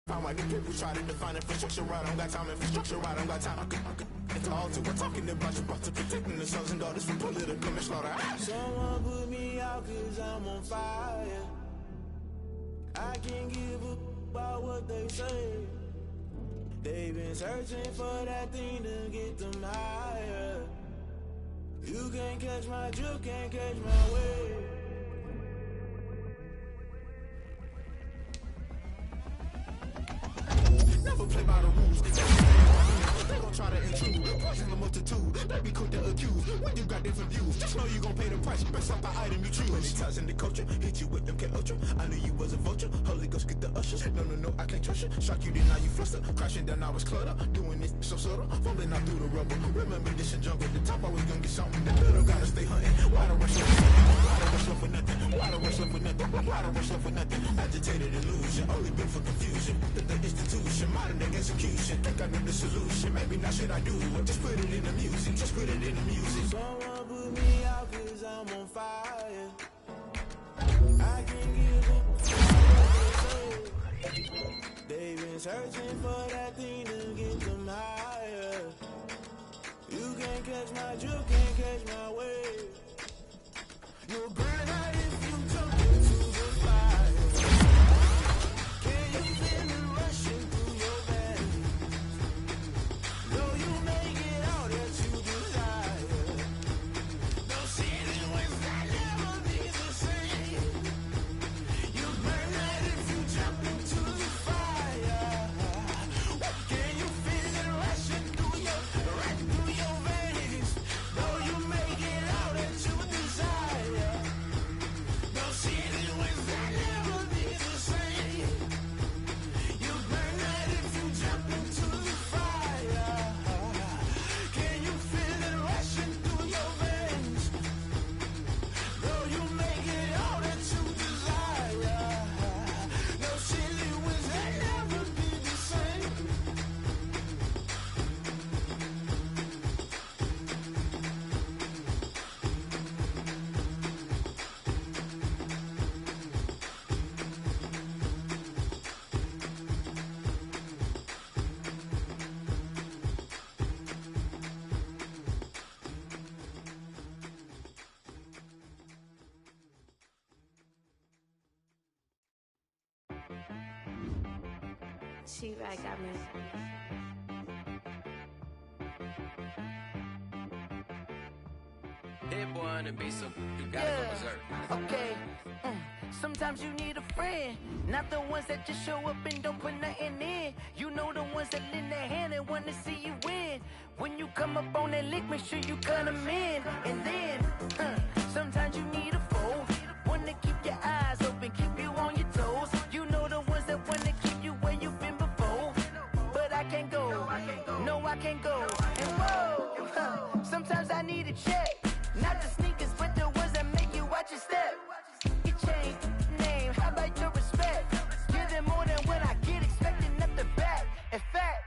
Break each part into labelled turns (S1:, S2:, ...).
S1: Found why the people try to define infrastructure right. I don't got time, infrastructure right. I don't got time. I could it's all to we're talking about protecting the sons and daughters from political manslaughter.
S2: Someone put me out cause I'm on fire. I can't give a about what they say. They've been searching for that thing to get them higher. You can't catch my drift, can't catch my wave.
S1: Never play by the rules. They gon' try to intrude, poison the multitude. They be quick to accuse when you got different views. Just know you gon' pay the price based off the item you choose. When it ties in the culture, hit you with MK Ultra. I knew you was a vulture. Holy Ghost get the ushers. No, I can't trust you. Shock you, then now you fluster. Crashing down, I was cluttered. Doing this so subtle, fumbling out through the rubble. Remember this and jungle. The top always gonna get something. The middle gotta stay hunting. Why the rush love for nothing? Why the rush love for nothing? Why the rush love for nothing? Why the rush love for nothing? Agitated illusion, only been for confusion. The institution, modern day execution. Think I know the solution. Maybe not shit I do. Just put it in the music. Just put it in the music.
S2: Someone put me out cause I'm on fire. I can't give up. They've been searching for that thing to get them higher. You can't catch my drift, can't catch my wave. You'll burn out if you jump into the fire. Can you feel it rushing through your veins? Though you make it out that you desire. No ceiling wins, I never be the same. You burn out if you jump into the fire. Can you feel it rushing through your veins? Though you make it out that you desire. No ceiling wins, I never be the same. You burn out if you jump into the fire. Can you feel it rushing through your veins? Though you make it all that you desire. No silly wins, they never be the same.
S3: She right got me.
S4: Hit boy on the beat, so you gotta go berserk.
S5: Okay. Sometimes you need a friend, not the ones that just show up and don't put nothing in. You know the ones that lend their hand and want to see you win. When you come up on that lick, make sure you cut them in. And then, sometimes you need a foe, one to keep your eyes open, keep you on your toes. You know the ones that want to keep you where you've been before. But I can't go, no I can't go. And whoa, sometimes I need a check. Not the sneakers, but the ones that make you watch your step. You change name, how about your respect? Give them more than what I get, expecting at the back. In fact,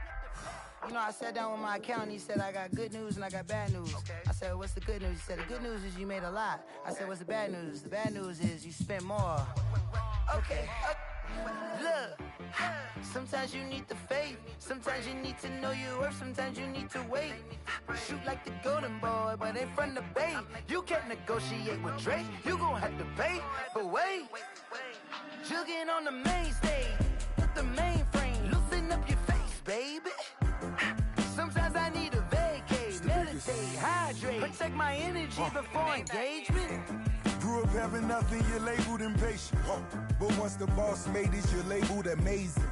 S5: you know, I sat down with my accountant, he said I got good news and I got bad news. I said, what's the good news? He said, the good news is you made a lot. I said, what's the bad news? The bad news is you spent more. Okay, look, sometimes you need the faith, sometimes you need to know your worth, sometimes you need to wait. Shoot like the golden boy, but ain't from the bay. You can't negotiate with Drake, you gon' have to pay. But wait, jugging on the main stage, with the mainframe, loosen up your face, baby. Sometimes I need a vacate, meditate, hydrate, protect my energy before engagement.
S6: Grew up having nothing, you're labeled impatient. But once the boss made it, you're labeled amazing.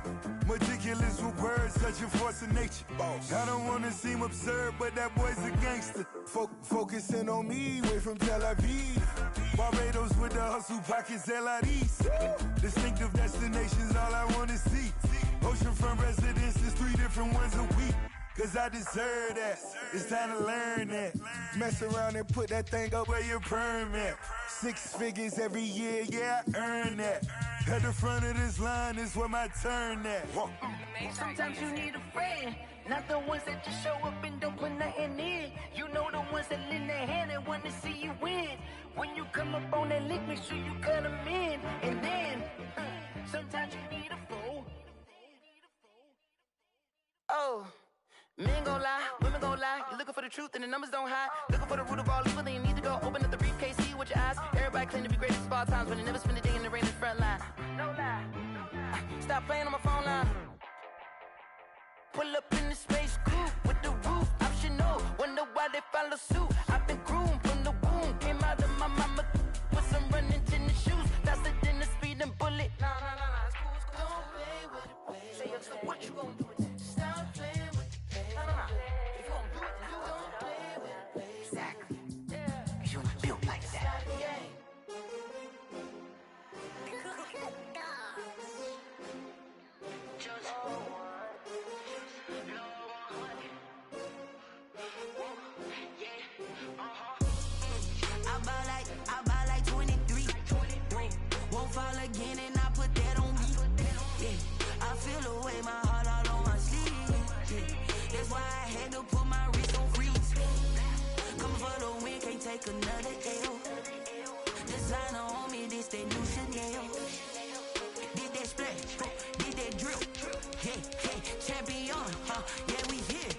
S6: Meticulous with words, such a force of nature. I don't wanna seem absurd, but that boy's a gangster. Focusing on me, way from Tel Aviv. Barbados with the hustle pockets, LIDs. Distinctive destinations, all I wanna see. Oceanfront residences, 3 different ones a week. Cause I deserve that, it's time to learn that. Mess around and put that thing up where your perm at. 6 figures every year, yeah, I earn that. At the front of this line is where my turn at.
S5: Sometimes you need a friend, not the ones that just show up and don't put nothing in. You know the ones that lend their hand and want to see you win. When you come up on that lick, make sure you cut them in. And then, sometimes you need a foe, go. Men gon' lie, women gon' lie. You're looking for the truth and the numbers don't hide. Looking for the root of all evil, then you need to go open up the briefcase, see with your eyes. Everybody claim to be greatest of all times, but they never spend a day in the rain in the front line. No lie. Stop playing on my phone line. Pull up in the space coupe with the roof optional. Wonder why they follow suit. I've been groomed from the womb. Came out of my mama with some running tennis shoes. Faster than the speeding bullet. No, it's cool, it's cool. Don't play with the pain. Say yo, so what you gon' do with it? Stop playing with the pain. No. If you gon' do it, then you don't play with the pain. Exactly. Cause you ain't built like that.
S7: I buy like 23. Won't fall again and I put that on me. Yeah, I feel away my heart all on my sleeve. Yeah, that's why I had to put my wrist on freeze. Coming for the win, can't take another L. Designer on me, this that new Chanel. Did that splash, did that drip. Yeah, champion, yeah, we here.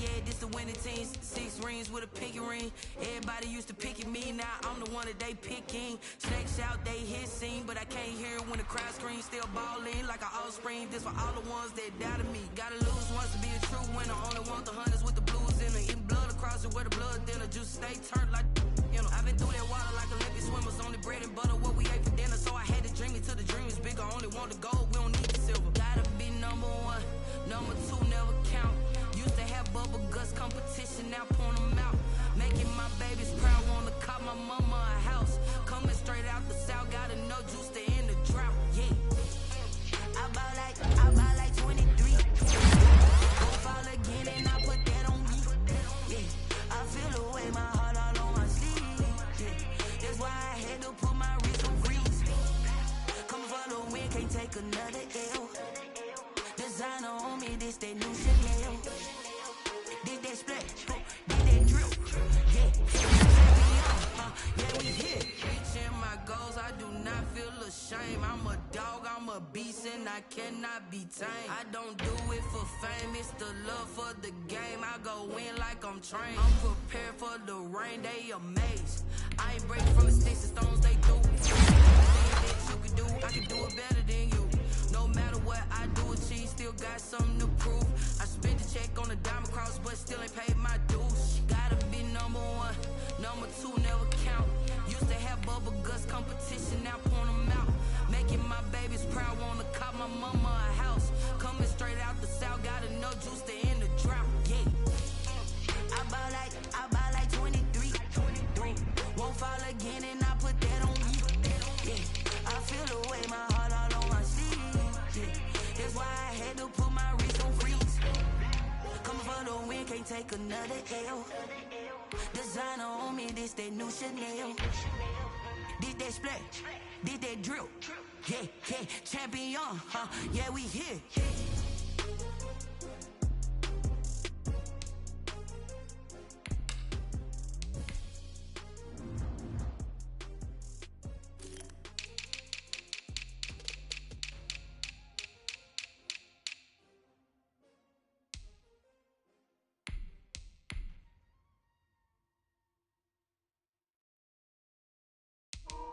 S7: Yeah, this the winning teams. 6 rings with a pinky ring. Everybody used to picking me, now I'm the one that they picking. Snakes out, they hit scene, but I can't hear it when the crowd screams. Still balling like an offspring. This for all the ones that doubted me. Gotta lose once to be a true winner. Only want the hunters with the blues in it. Eating blood across it where the blood dinner. Juice stay turned like, you know. I've been through that water like Olympic swimmers. Only bread and butter, what we ate for dinner. So I had to dream it till the dream is bigger. Only want the gold, we don't need the silver. Gotta be number 1, number 2 never count. Used to have bubble guts competition, now point them out. Making my babies proud, wanna call my mama a house. Coming straight out the south, gotta know juice to end the drought. Yeah, I buy like 23. Won't fall again and I put that on me. Yeah, I feel away my heart all on my sleeve. Yeah, that's why I had to put my wrist on freeze. Coming for the win, can't take another L. Designer on me, this that new Chanel. Did that splash, did that drip. Yeah, we here. Reaching my goals, I do not feel ashamed. I'm a dog, I'm a beast, and I cannot be tamed. I don't do it for fame, it's the love for the game. I go in like I'm trained. I'm prepared for the rain, they amazed. I ain't breaking from the sticks and stones they do. Anything that you can do, I can do it better than you. No matter what I do, achieve, still got something to prove. I spent the check on the diamond cross, but still ain't paid my dues. Gotta be number 1, number 2 never count. Used to have bubble guts competition, now point them out. Making my babies proud, wanna call my mama a house. Coming straight out the south, gotta know juice to end the drought. Yeah, I buy like 23. Won't fall again and I put that on me. Yeah, I feel away my heart all on my sleeve. Yeah, that's why I had to put my wrist on freeze. Coming for the win, can't take another L. Designer on me, this that new Chanel. Did that splash, did that drip. Yeah, champion, yeah, we here.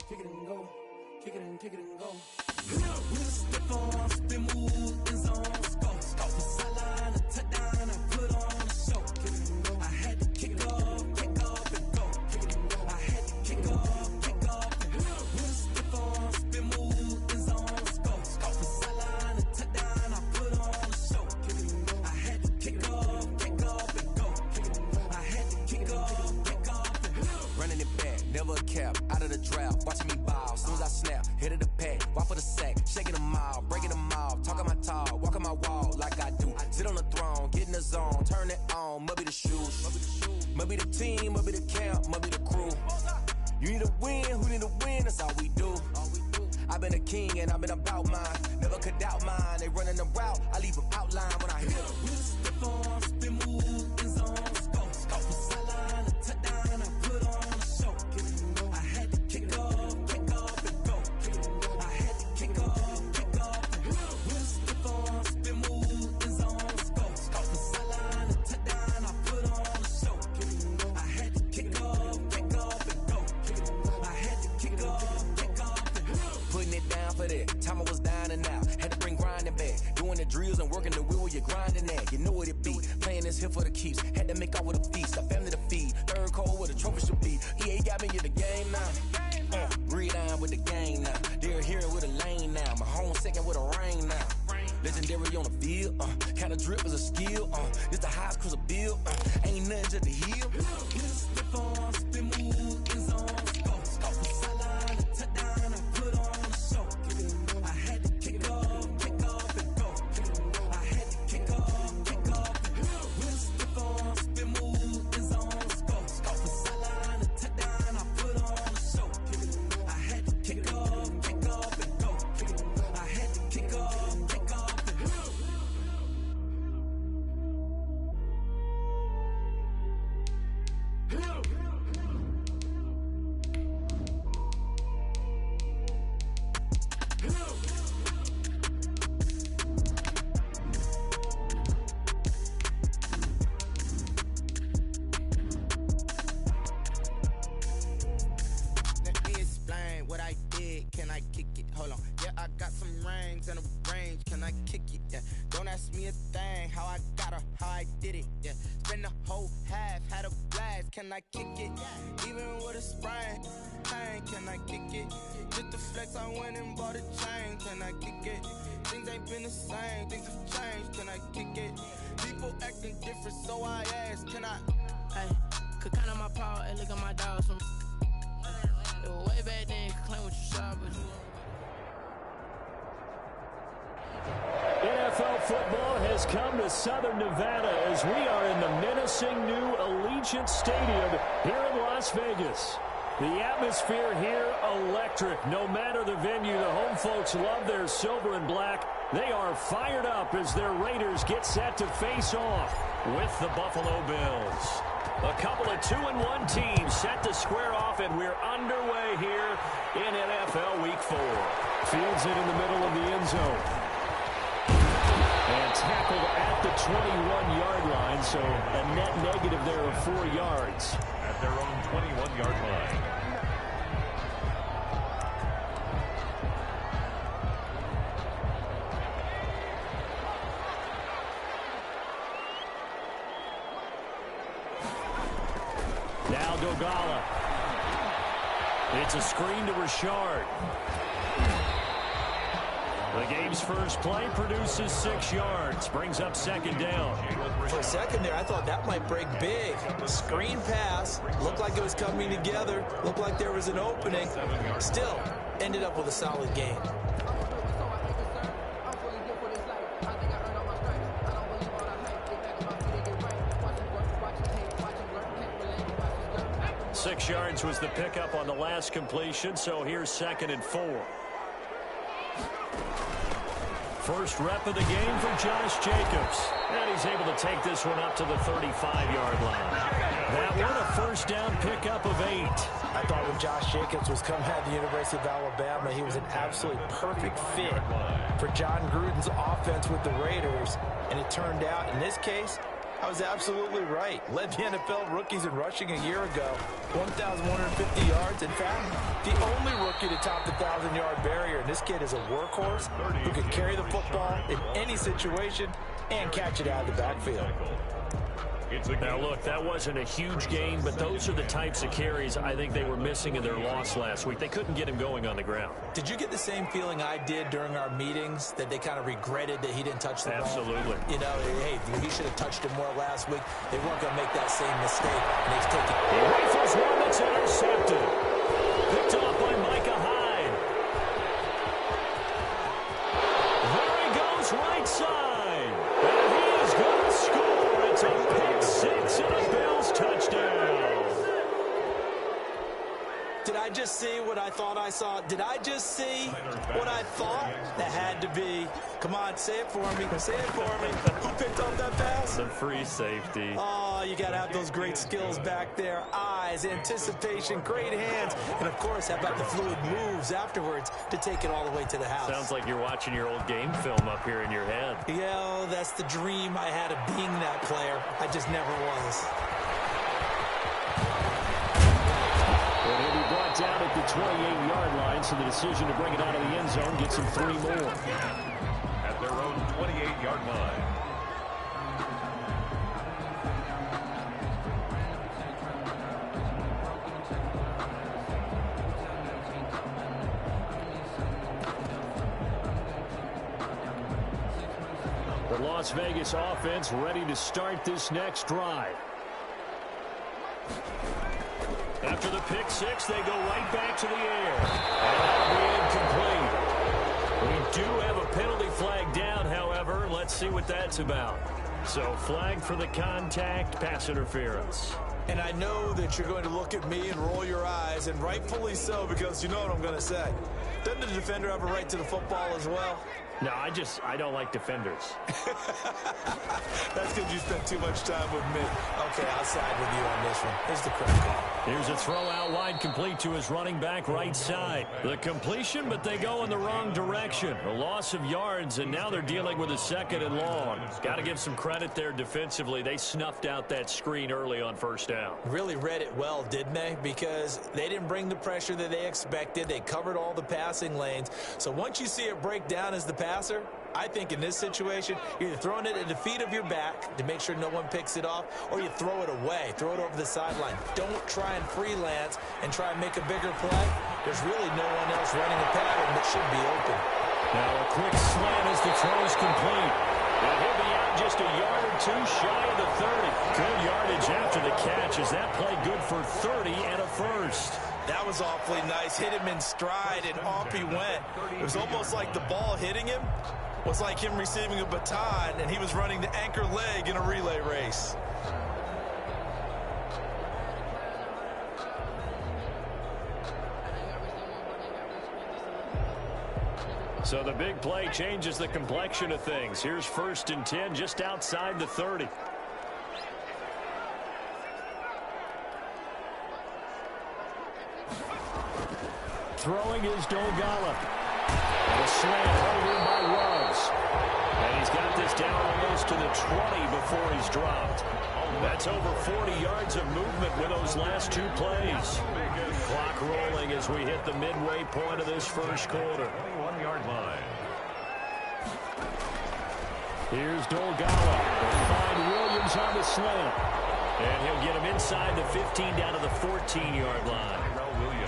S2: Kick it and go, kick it and go. We'll step on, spin, move, in zone, go. For sideline, a touchdown, I put on a show. Kick it and go. I had to kick off and go. Kick it and go. I had to kick off and go. We'll step on, spin, move, in zone, go. For sideline, a touchdown, I put on a show. Kick it and go. I had to kick off and go. Kick it and go. I had to kick off and go.
S8: Running it back, never a cap, out of the drought, watching me ball. Soon as I snap, hit of the pack, walk for the sack, shaking them all, breaking them all, talking my talk, walking my wall like I do. Sit on the throne, get in the zone, turn it on, must be the shoes, must be the team, must be the camp, must be the crew. You need a win, who need a win, that's all we do. I've been a king and I've been about mine, never could doubt mine. They running the route, I leave them outline when I hit them.
S2: We'll step on, spin, move, in zone, go. For sideline, a touchdown, I put on a show. I had to kick off and go. I had to kick off and go. We'll step on, spin, move, in zone, go. For
S8: this here for the keeps. Had to make off with a feast, a family to feed. Third cold with a trophy should be. EA got me in the game now. Read on with the gang now. They're here with a lane now. My home second with a rain now. Legendary on the field, kind of drip is a skill, it's the highest cruiser bill, ain't nothing to the heel. Step on, spin move, it's on, go for sideline, touchdown, I put on a show. I had to kick off and go. I had to kick off and go. Step on, spin move, it's on, go for sideline, touchdown, I put on a show. I had to kick off and go. I had to kick off.
S2: Let me explain what I did. Can I kick it? Hold on. Yeah, I got some rings and a range. Can I kick it? Yeah. Don't ask me a thing. How I got her, how I did it. Yeah. Spend the whole half, had a blast. Can I kick it? Even with a sprain. Pain, can I kick it? Just the flex, I went and bought a chain. Can I kick it? Things ain't been the same. Things have changed. Can I kick it? People acting different, so I ask. Can I?
S9: Hey, could count on my power and look at my dogs from. It was way back then, could claim what you saw, but you.
S10: NFL football has come to Southern Nevada as we are in the menacing new Allegiant Stadium here in Las Vegas. The atmosphere here electric. No matter the venue, the home folks love their silver and black. They are fired up as their Raiders get set to face off with the Buffalo Bills. A couple of 2-1 teams set to square off, and we're underway here in NFL Week 4. Fields it in the middle of the end zone. And tackled at the 21-yard line, so a net negative there of 4 yards.
S11: At their own 21-yard line.
S10: Now Dogala. It's a screen to Richard. The game's first play produces 6 yards. Brings up second down.
S12: For a second there, I thought that might break big. Screen pass. Looked like it was coming together. Looked like there was an opening. Still, ended up with a solid game.
S10: Six yards was the pickup on the last completion, so here's 2nd and 4. First rep of the game for Josh Jacobs. And he's able to take this one up to the 35-yard line. That one a first down pickup of 8.
S12: I thought when Josh Jacobs was coming out of the University of Alabama, he was an absolutely perfect fit for John Gruden's offense with the Raiders. And it turned out, in this case, I was absolutely right. Led the NFL rookies in rushing a year ago. 1,150 yards. In fact, the only rookie to top the 1,000-yard barrier. And this kid is a workhorse who can carry the football in any situation and catch it out of the backfield.
S10: Now, look, that wasn't a huge gain, but those are the types of carries I think they were missing in their loss last week. They couldn't get him going on the ground.
S12: Did you get the same feeling I did during our meetings, that they kind of regretted that he didn't touch the ball?
S10: Absolutely.
S12: You know, hey, he should have touched it more last week. They weren't going to make that same mistake, and they've taken it.
S10: He rifles one that's intercepted. Picked off by Micah Hyde. There he goes, right side. And he is going to score. It's a pick six and a Bills touchdown.
S12: Did I just see what I thought I saw? Did I just see what I thought? That had to be. Come on, say it for me. Say it for me. Who picked up that pass?
S10: The free safety.
S12: Oh, you got to have those great skills back there. Eyes, anticipation, great hands. And, of course, how about the fluid moves afterwards to take it all the way to the house?
S10: Sounds like you're watching your old game film up here in your head.
S12: Yeah, that's the dream I had of being that player. I just never was.
S10: Well, he'll be brought down at the 28-yard line, so the decision to bring it out of the end zone gets him 3 more.
S11: At their own 28-yard line.
S10: The Las Vegas offense ready to start this next drive. After the pick six, they go right back to the air. And that'll be incomplete. We do have a penalty flag down, however. Let's see what that's about. So flag for the contact, pass interference.
S12: And I know that you're going to look at me and roll your eyes, and rightfully so, because you know what I'm going to say. Doesn't the defender have a right to the football as well?
S10: No, I don't like defenders.
S12: That's because you spent too much time with me. Okay, I'll side with you on this one. Here's the correct call.
S10: Here's a throw out wide, complete to his running back right side. The completion, but they go in the wrong direction. A loss of yards, and now they're dealing with a 2nd and long. Got to give some credit there defensively. They snuffed out that screen early on first down.
S12: Really read it well, didn't they? Because they didn't bring the pressure that they expected. They covered all the passing lanes. So once you see it break down as the passer, I think in this situation, you're either throwing it at the feet of your back to make sure no one picks it off, or you throw it away, throw it over the sideline. Don't try and freelance and try and make a bigger play. There's really no one else running a pattern that should be open.
S10: Now a quick slant as the throw is complete. And he'll be out just a yard or two shy of the 30. Good yardage after the catch. Is that play good for 30 and a first?
S12: That was awfully nice. Hit him in stride, and off he went. It was almost like the ball hitting him was like him receiving a baton, and he was running the anchor leg in a relay race.
S10: So the big play changes the complexion of things. Here's 1st and 10 just outside the 30. Throwing is Dolgala. And a slant over by Ruggs. And he's got this down almost to the 20 before he's dropped. That's over 40 yards of movement with those last 2 plays. Clock rolling as we hit the midway point of this first quarter.
S11: 21-yard line.
S10: Here's Dolgala. Find Williams on the slant. And he'll get him inside the 15 down to the 14-yard line.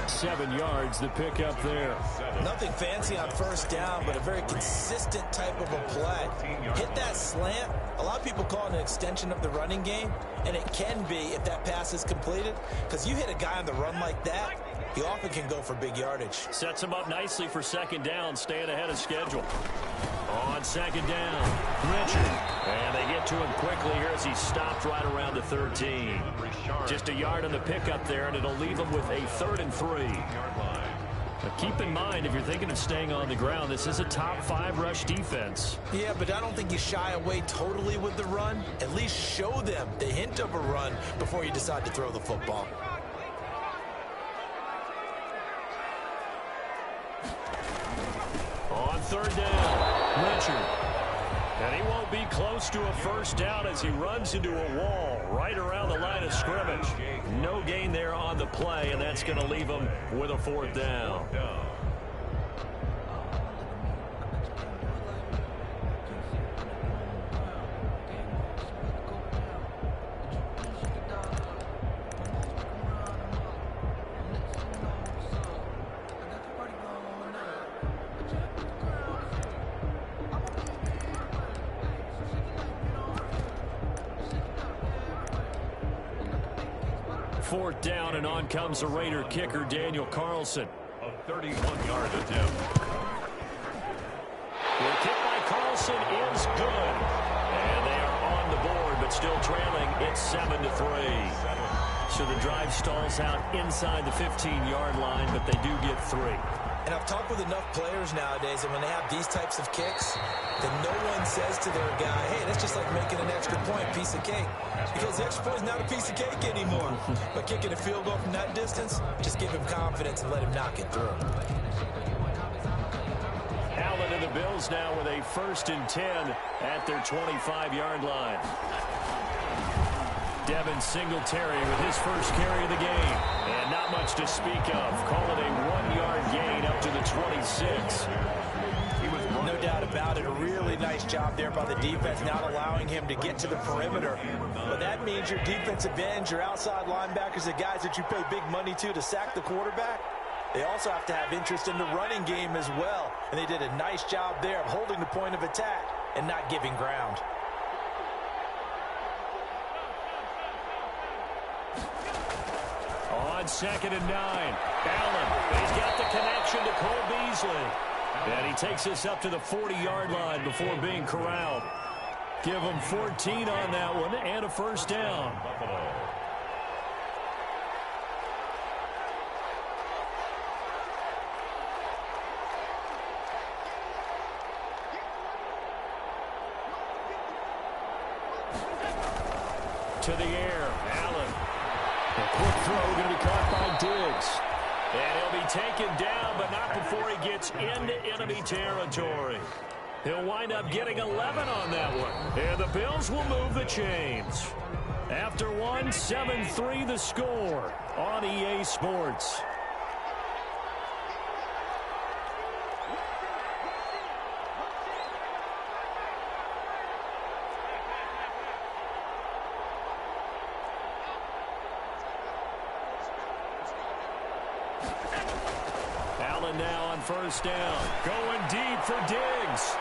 S10: 7 yards, the pickup there.
S12: Nothing fancy on first down, but a very consistent type of a play. Hit that slant. A lot of people call it an extension of the running game, and it can be if that pass is completed, because you hit a guy on the run like that, he often can go for big yardage.
S10: Sets him up nicely for 2nd down, staying ahead of schedule. On 2nd down, Richard. And they get to him quickly here as he stopped right around the 13. Just a yard on the pickup there, and it'll leave him with a 3rd and 3. But keep in mind, if you're thinking of staying on the ground, this is a top 5 rush defense.
S12: Yeah, but I don't think you shy away totally with the run. At least show them the hint of a run before you decide to throw the football.
S10: On 3rd down, Richard. And he won't be close to a first down as he runs into a wall right around the line of scrimmage. No gain there on the play, and that's going to leave him with a 4th down. Fourth down, and on comes the Raider kicker, Daniel Carlson.
S11: A 31-yard attempt.
S10: The kick by Carlson is good. And they are on the board, but still trailing. It's 7-3. So the drive stalls out inside the 15-yard line, but they do get 3.
S12: And I've talked with enough players nowadays, and when they have these types of kicks, then no one says to their guy, hey, that's just like making an extra point, piece of cake. Because the extra point is not a piece of cake anymore. But kicking a field goal from that distance, just give him confidence and let him knock it through.
S10: Allen and the Bills now with a 1st and 10 at their 25-yard line. Devin Singletary with his first carry of the game. And not much to speak of. Call it a 1-yard gain up to the 26.
S12: No doubt about it. A really nice job there by the defense, not allowing him to get to the perimeter. But that means your defensive ends, your outside linebackers, the guys that you pay big money to sack the quarterback, they also have to have interest in the running game as well. And they did a nice job there of holding the point of attack and not giving ground.
S10: On 2nd and 9, Allen, he's got the connection to Cole Beasley. And he takes us up to the 40-yard line before being corralled. Give him 14 on that one and a first down. To the air, Allen. A quick throw going to be caught by Diggs. And he'll be taken down, but not before he gets into enemy territory. He'll wind up getting 11 on that one. And the Bills will move the chains. After one, 7-3 the score on EA Sports. Allen now on first down. Going deep for Diggs.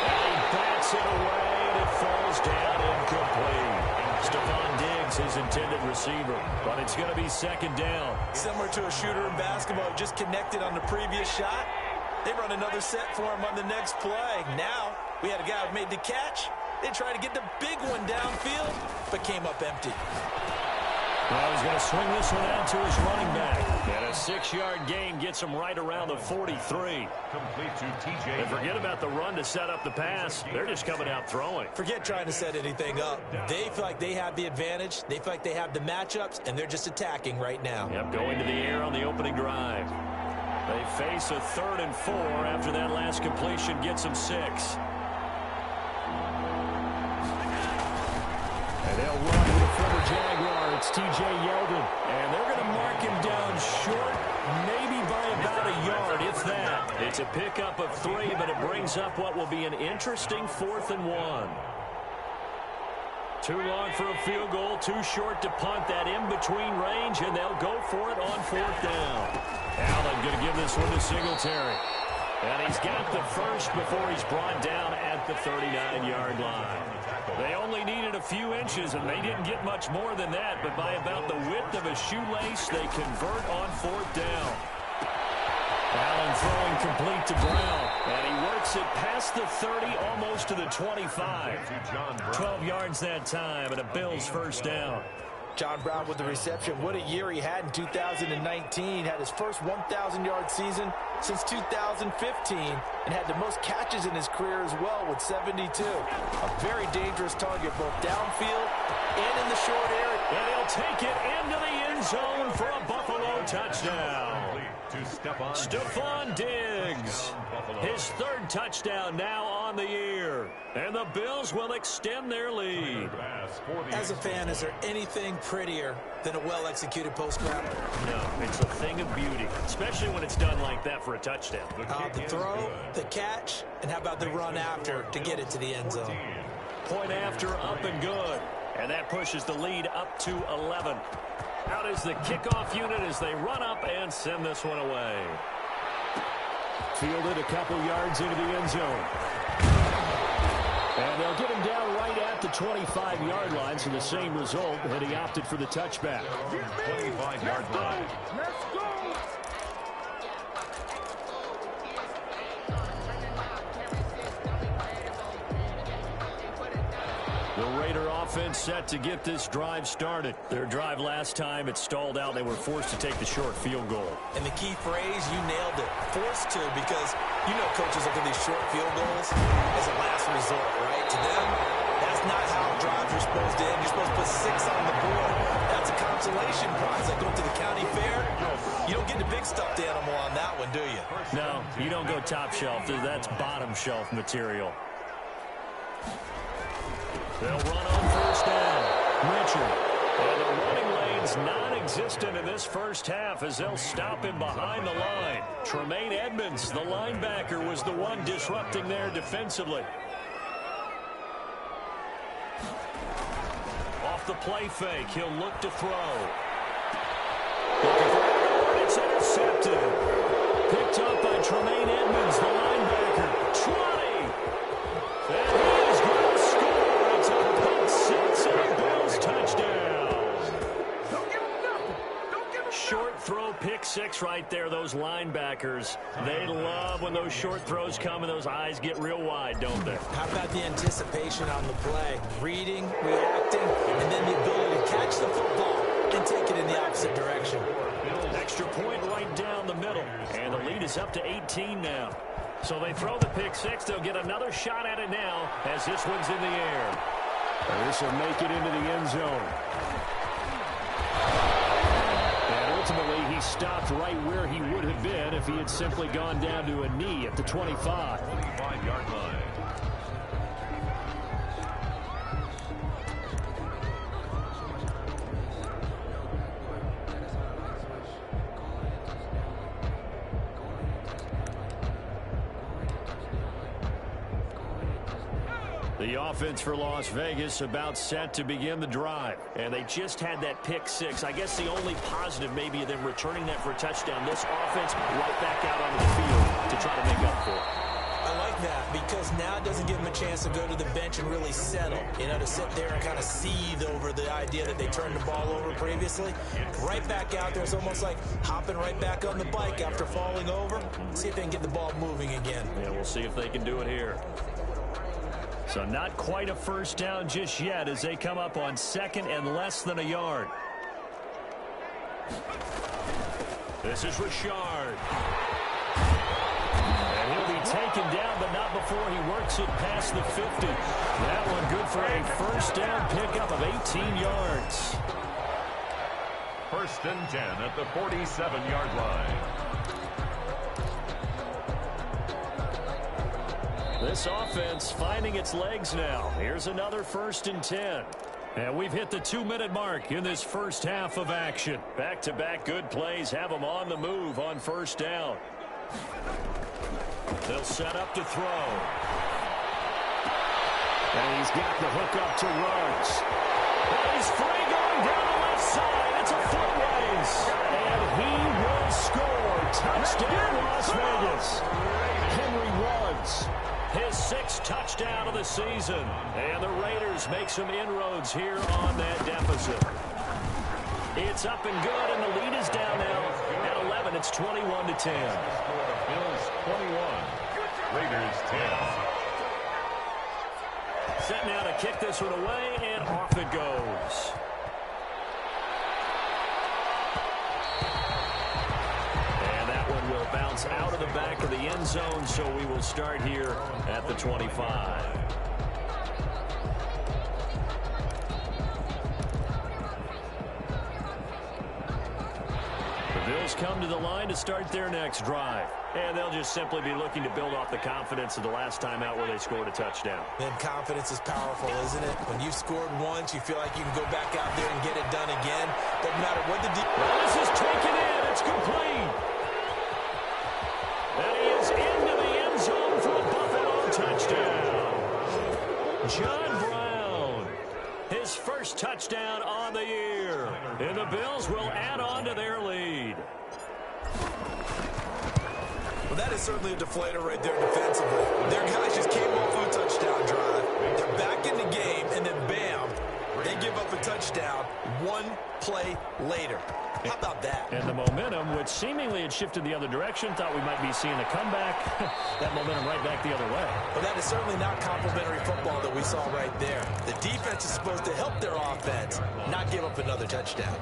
S10: And he bats it away, and it falls down incomplete. Stephon Diggs, his intended receiver. But it's going to be 2nd down.
S12: Similar to a shooter in basketball, just connected on the previous shot. They run another set for him on the next play. Now, we had a guy who made the catch. They tried to get the big one downfield, but came up empty.
S10: Well, he's going to swing this one out to his running back. And a 6-yard gain gets him right around the 43.
S11: Complete to TJ.
S10: And forget about the run to set up the pass. They're just coming out throwing.
S12: Forget trying to set anything up. They feel like they have the advantage. They feel like they have the matchups, and they're just attacking right now.
S10: Yep, going to the air on the opening drive. They face a 3rd and 4 after that last completion gets them 6. And they'll run with a former Jaguar. It's TJ Yeldon. And they're going to mark him down short, maybe by about a yard, if that. It's a pickup of 3, but it brings up what will be an interesting 4th and 1. Too long for a field goal, too short to punt that in-between range, and they'll go for it on 4th down. Allen going to give this one to Singletary. And he's got the first before he's brought down at the 39-yard line. They only needed a few inches, and they didn't get much more than that, but by about the width of a shoelace, they convert on 4th down. Allen throwing complete to Brown, and he works it past the 30, almost to the 25. 12 yards that time, and a Bills first down.
S12: John Brown with the reception. What a year he had in 2019. Had his first 1,000-yard season since 2015 and had the most catches in his career as well with 72. A very dangerous target both downfield and in the short area.
S10: And he'll take it into the end zone for a Buffalo touchdown. Stephon Diggs, his 3rd touchdown now on the year. And the Bills will extend their lead.
S12: As a fan, is there anything prettier than a well-executed post grab?
S10: No, it's a thing of beauty, especially when it's done like that for a touchdown.
S12: The throw, the catch, and how about the run after to get it to the end zone?
S10: Point after, up and good. And that pushes the lead up to 11. Out is the kickoff unit as they run up and send this one away. Fielded a couple yards into the end zone. And they'll get him down right at the 25-yard line, so the same result, and he opted for the touchback.
S11: 25-yard line.
S6: Let's go!
S10: The Raider offense set to get this drive started. Their drive last time, it stalled out. They were forced to take the short field goal.
S12: And the key phrase, you nailed it. Forced to, because you know coaches look at these short field goals as a last resort, right? To them, that's not how drives are supposed to end. You're supposed to put 6 on the board. That's a consolation prize. Like going to the county fair, you don't get the big stuffed animal on that one, do you?
S10: No, you don't go top shelf. That's bottom shelf material. They'll run on first down. Mitchell. And the running lane's non-existent in this first half as they'll stop him behind the line. Tremaine Edmonds, the linebacker, was the one disrupting there defensively. Off the play fake, he'll look to throw. Looking for it's intercepted. intercepted. Picked up by Tremaine Edmonds, the linebacker. 20. And he is going to score. It's a pick six and a Bills touchdown. Short throw pick six right there, those linebackers. They love when those short throws come and those eyes get real wide, don't they?
S12: How about the anticipation on the play? Reading, reacting, and then the ability to catch the football and take it in the opposite direction.
S10: Extra point right down the middle. And the lead is up to 18 now. So they throw the pick six. They'll get another shot at it now as this one's in the air. And this will make it into the end zone. And ultimately, he stopped right where he would have been if he had simply gone down to a knee at the 25.
S11: 25-yard line.
S10: The offense for Las Vegas about set to begin the drive. And they just had that pick six. I guess the only positive maybe of them returning that for a touchdown. This offense right back out onto the field to try to make up for it.
S12: I like that because now it doesn't give them a chance to go to the bench and really settle. You know, to sit there and kind of seethe over the idea that they turned the ball over previously. Right back out there. It's almost like hopping right back on the bike after falling over. See if they can get the ball moving again.
S10: Yeah, we'll see if they can do it here. So not quite a first down just yet as they come up on second and less than a yard. This is Richard. And he'll be taken down, but not before he works it past the 50. That one good for a first down pickup of 18 yards.
S11: First and 10 at the 47-yard line.
S10: This offense finding its legs now. Here's another first and 10. And we've hit the 2-minute mark in this first half of action. Back-to-back good plays have them on the move on first down. They'll set up to throw. And he's got the hook up to Ruggs. And he's free going down the left side. It's a foot race. And he will score. Touchdown, Las Vegas. Henry Ruggs. His 6th touchdown of the season. And the Raiders make some inroads here on that deficit. It's up and good, and the lead is down now at 11. It's 21-10.
S11: Bills 21, Raiders 10.
S10: Set now to kick this one away, and off it goes. Bounce out of the back of the end zone, so we will start here at the 25. The Bills come to the line to start their next drive. And they'll just simply be looking to build off the confidence of the last time out where they scored a touchdown.
S12: And confidence is powerful, isn't it? When you've scored once, you feel like you can go back out there and get it done again. Doesn't matter what the
S10: well, this is taken in. It's complete. And he is into the end zone for a Buffalo touchdown. John Brown, his first touchdown on the year. And the Bills will add on to their lead.
S12: Well, that is certainly a deflator right there defensively. Their guys just came off of a touchdown drive. They're back in the game, and then bam, they give up a touchdown one play later. How about that?
S10: And the momentum, which seemingly had shifted the other direction, thought we might be seeing a comeback. That momentum right back the other way.
S12: Well, that is certainly not complimentary football that we saw right there. The defense is supposed to help their offense, not give up another touchdown.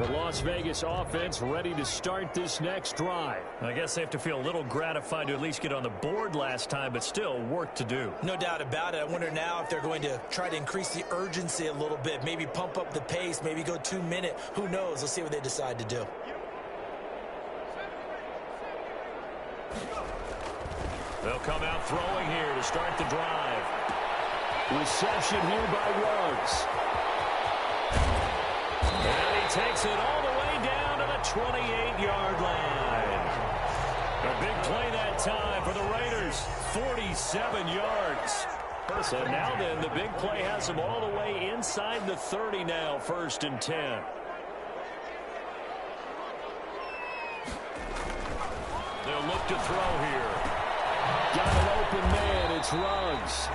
S10: The Las Vegas offense ready to start this next drive. I guess they have to feel a little gratified to at least get on the board last time, but still work to do.
S12: No doubt about it. I wonder now if they're going to try to increase the urgency a little bit, maybe pump up the pace, maybe go 2-minute. Who knows? Let's see what they decide to do.
S10: They'll come out throwing here to start the drive. Reception here by Ruggs. And he takes it all the way down to the 28-yard line. A big play that time for the Raiders. 47 yards. So now then, the big play has them all the way inside the 30 now, 1st and 10. They'll look to throw here. Got an open man. It's Ruggs.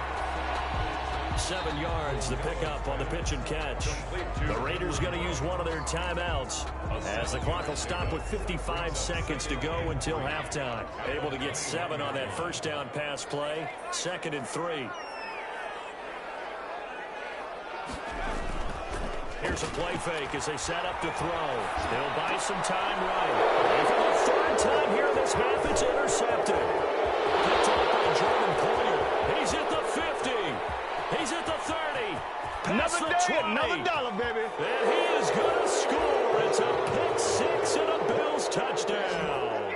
S10: 7 yards, the pickup on the pitch and catch. The Raiders going to use one of their timeouts as the clock will stop with 55 seconds to go until halftime. Able to get 7 on that first down pass play. 2nd and 3. Here's a play fake as they set up to throw. They'll buy some time right. And for the 3rd time here in this half, it's intercepted. Picked up by Jordan Poyer. He's at the 50. He's at the 30. Past the 20.
S13: Another dollar, baby.
S10: And he is going to score. It's a pick 6 and a Bills touchdown.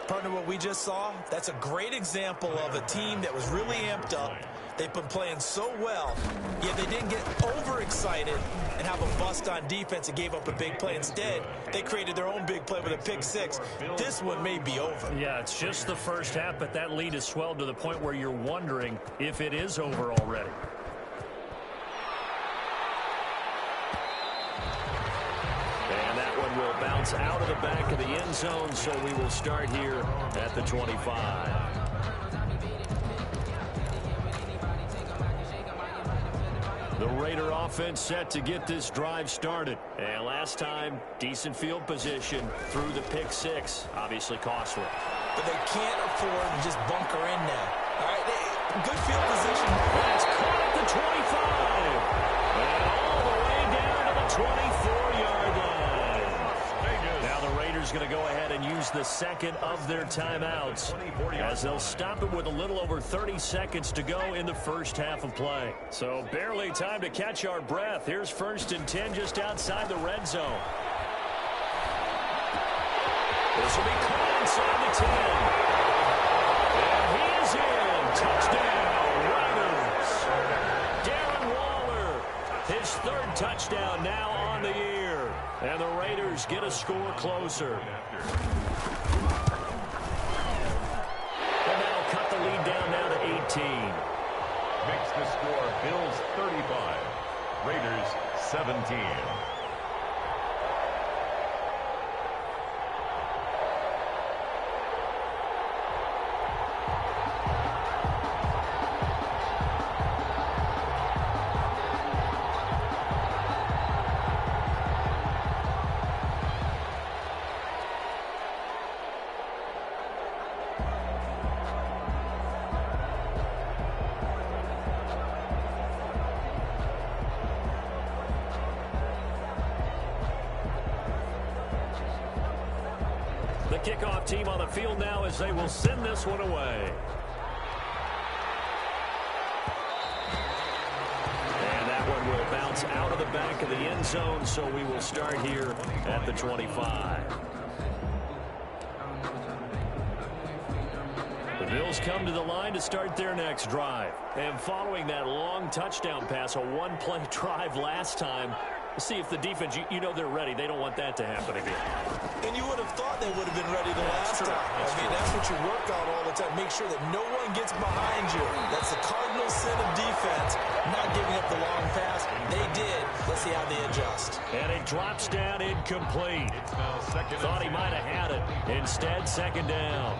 S12: Partner, what we just saw, that's a great example of a team that was really amped up. They've been playing so well, yet they didn't get overexcited and have a bust on defense and gave up a big play. Instead, they created their own big play with a pick 6. This one may be over.
S10: Yeah, it's just the first half, but that lead has swelled to the point where you're wondering if it is over already. And that one will bounce out of the back of the end zone, so we will start here at the 25. The Raider offense set to get this drive started. And last time, decent field position through the pick 6. Obviously costly.
S12: But they can't afford to just bunker in now. All right, good field position.
S10: That's caught at the 25. And all the way down to the 24-yard line. Now the Raiders going to go ahead and use the 2nd of their timeouts as they'll stop it with a little over 30 seconds to go in the first half of play. So barely time to catch our breath. Here's 1st and 10 just outside the red zone. This will be caught inside the 10. And he is in. Touchdown, Raiders. Darren Waller, his 3rd touchdown now on the year. And the Raiders get a score closer. And that'll cut the lead down now to 18.
S11: Makes the score Bills 35, Raiders 17.
S10: The kickoff team on the field now as they will send this one away. And that one will bounce out of the back of the end zone, so we will start here at the 25. The Bills come to the line to start their next drive. And following that long touchdown pass, a one-play drive last time, see if the defense, you know they're ready. They don't want that to happen again.
S12: And you would have thought they would have been ready the last time. That's what you work on all the time. Make sure that no one gets behind you. That's the cardinal sin of defense, not giving up the long pass. They did. Let's see how they adjust.
S10: And it drops down incomplete. Thought he might have had it. Instead, 2nd down.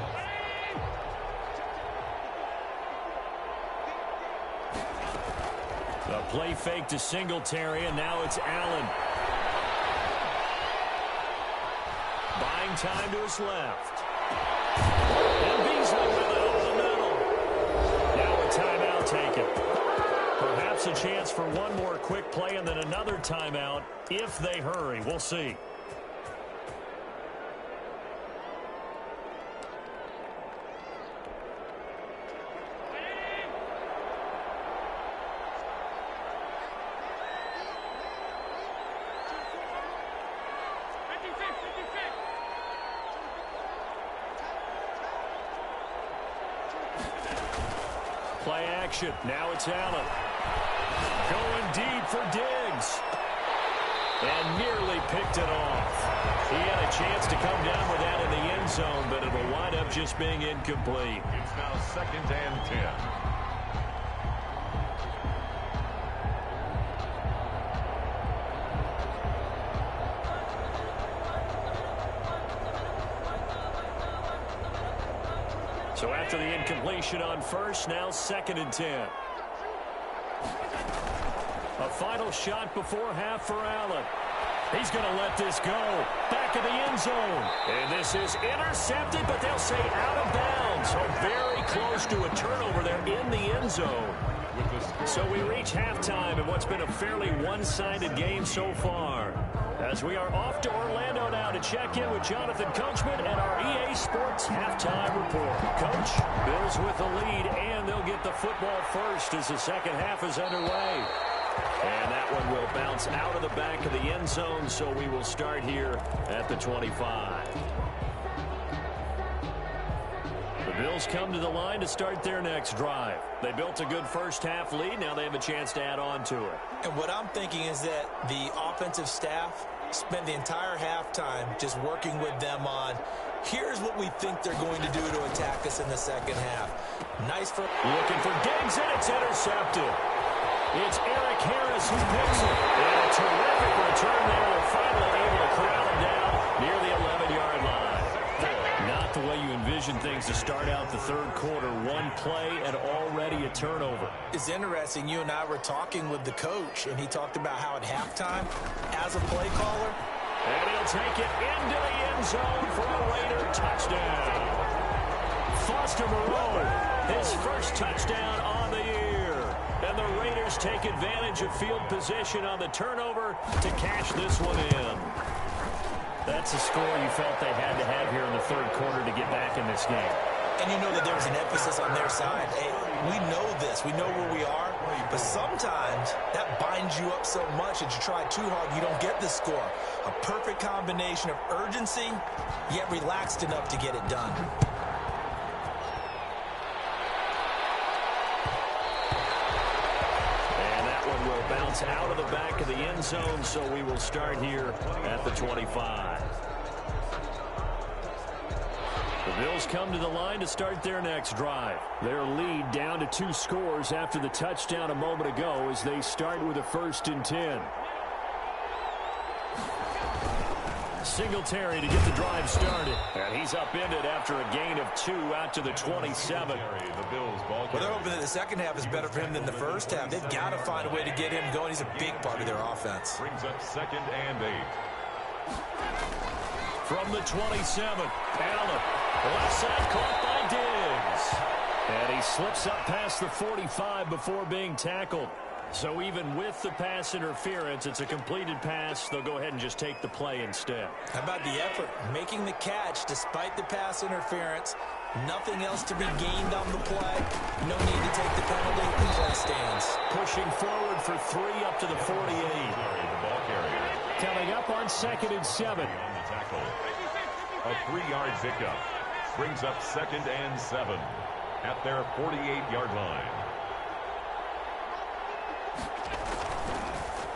S10: A play fake to Singletary, and now it's Allen. Buying time to his left. And Beasley with it over the middle. Now a timeout taken. Perhaps a chance for one more quick play and then another timeout if they hurry. We'll see. Play action. Now it's Allen. Going deep for Diggs. And nearly picked it off. He had a chance to come down with that in the end zone, but it'll wind up just being incomplete.
S11: It's now 2nd and 10.
S10: So after the incompletion on first, now 2nd and 10. A final shot before half for Allen. He's going to let this go. Back of the end zone. And this is intercepted, but they'll say out of bounds. So very close to a turnover there in the end zone. So we reach halftime in what's been a fairly one-sided game so far. As we are off to Orlando now to check in with Jonathan Coachman and our EA Sports Halftime Report. Coach, Bills with the lead, and they'll get the football first as the second half is underway. And that one will bounce out of the back of the end zone, so we will start here at the 25. The Bills come to the line to start their next drive. They built a good first-half lead. Now they have a chance to add on to it.
S12: And what I'm thinking is that the offensive staff spent the entire halftime just working with them on, here's what we think they're going to do to attack us in the second half. Nice for...
S10: Looking for Diggs, and it's intercepted. It's Eric Harris who picks it. And a terrific return there. They're finally able to corral him down near the 11-yard line. Not the way you envision things to start out the third quarter. One play and already a turnover.
S12: It's interesting. You and I were talking with the coach, and he talked about how at halftime, as a play caller,
S10: and he'll take it into the end zone for a Raider touchdown. Foster Moreau, his first touchdown on the year. And the Raiders take advantage of field position on the turnover to cash this one in. That's a score you felt they had to have here in the third quarter to get back in this game.
S12: And you know that there was an emphasis on their side. Hey, we know this. We know where we are. But sometimes that binds you up so much that you try too hard, you don't get the score. A perfect combination of urgency, yet relaxed enough to get it done.
S10: Bounce out of the back of the end zone, so we will start here at the 25. The Bills come to the line to start their next drive. Their lead down to 2 scores after the touchdown a moment ago as they start with a 1st and 10. Singletary to get the drive started. And he's upended after a gain of 2 out to the 27.
S12: Well, they're hoping that the second half is better for him than the first half. They've got to find a way to get him going. He's a big part of their offense.
S11: Brings up 2nd and 8.
S10: From the 27, Allen. Left side caught by Diggs. And he slips up past the 45 before being tackled. So even with the pass interference, it's a completed pass. They'll go ahead and just take the play instead.
S12: How about the effort? Making the catch despite the pass interference. Nothing else to be gained on the play. No need to take the penalty. The play stands.
S10: Pushing forward for 3 up to the 48. Coming up on 2nd and 7.
S11: A 3-yard pickup. Brings up 2nd and 7 at their 48-yard line.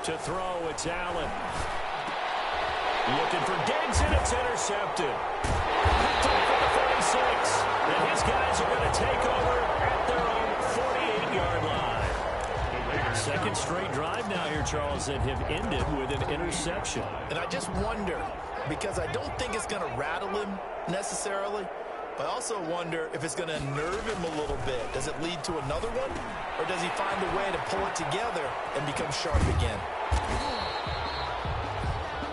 S10: To throw, it's Allen. Looking for Diggs, and it's intercepted. Picked up for the 36. And his guys are going to take over at their own 48-yard line. Second straight drive now here, Charles, that have ended with an interception.
S12: And I just wonder, because I don't think it's going to rattle him necessarily, but I also wonder if it's going to unnerve him a little bit. Does it lead to another one? Or does he find a way to pull it together and become sharp again?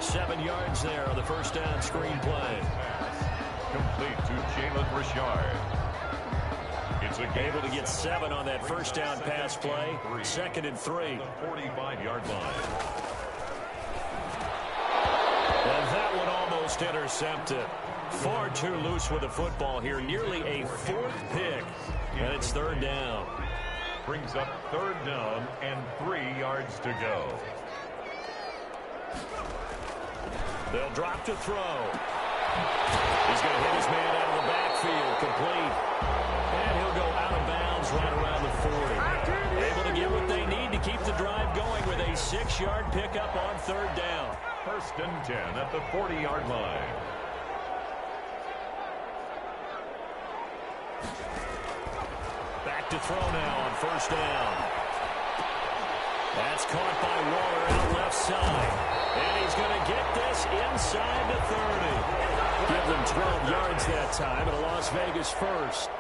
S10: 7 yards there on the first down screen play.
S11: Complete to Jalen Richard. It's
S10: able to get 7 on that first down pass play. 2nd and 3.
S11: The 45-yard line.
S10: And that one almost intercepted. Far too loose with the football here. Nearly a 4th pick. And it's 3rd down.
S11: Brings up 3rd down and 3 yards to go.
S10: They'll drop to throw. He's going to hit his man out of the backfield. Complete. And he'll go out of bounds right around the 40. Able to get what they need to keep the drive going with a 6-yard pickup on 3rd down.
S11: 1st and 10 at the 40-yard line.
S10: back to throw now on first down. That's caught by Waller out left side. And he's going to get this inside the 30. Give them 12 yards that time, and a Las Vegas first.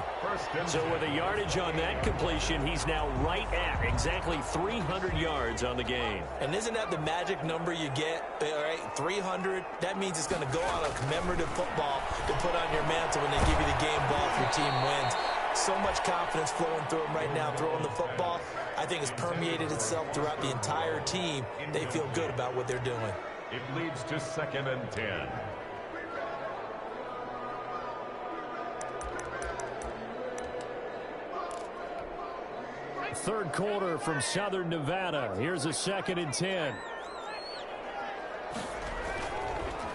S10: So with a yardage on that completion, he's now right at exactly 300 yards on the game.
S12: And isn't that the magic number you get, all right, 300? That means it's going to go on a commemorative football to put on your mantle when they give you the game ball if your team wins. So much confidence flowing through him right now, throwing the football. I think it's permeated itself throughout the entire team. They feel good about what they're doing.
S11: It leads to 2nd and 10.
S10: Third quarter from Southern Nevada. Here's a 2nd and 10.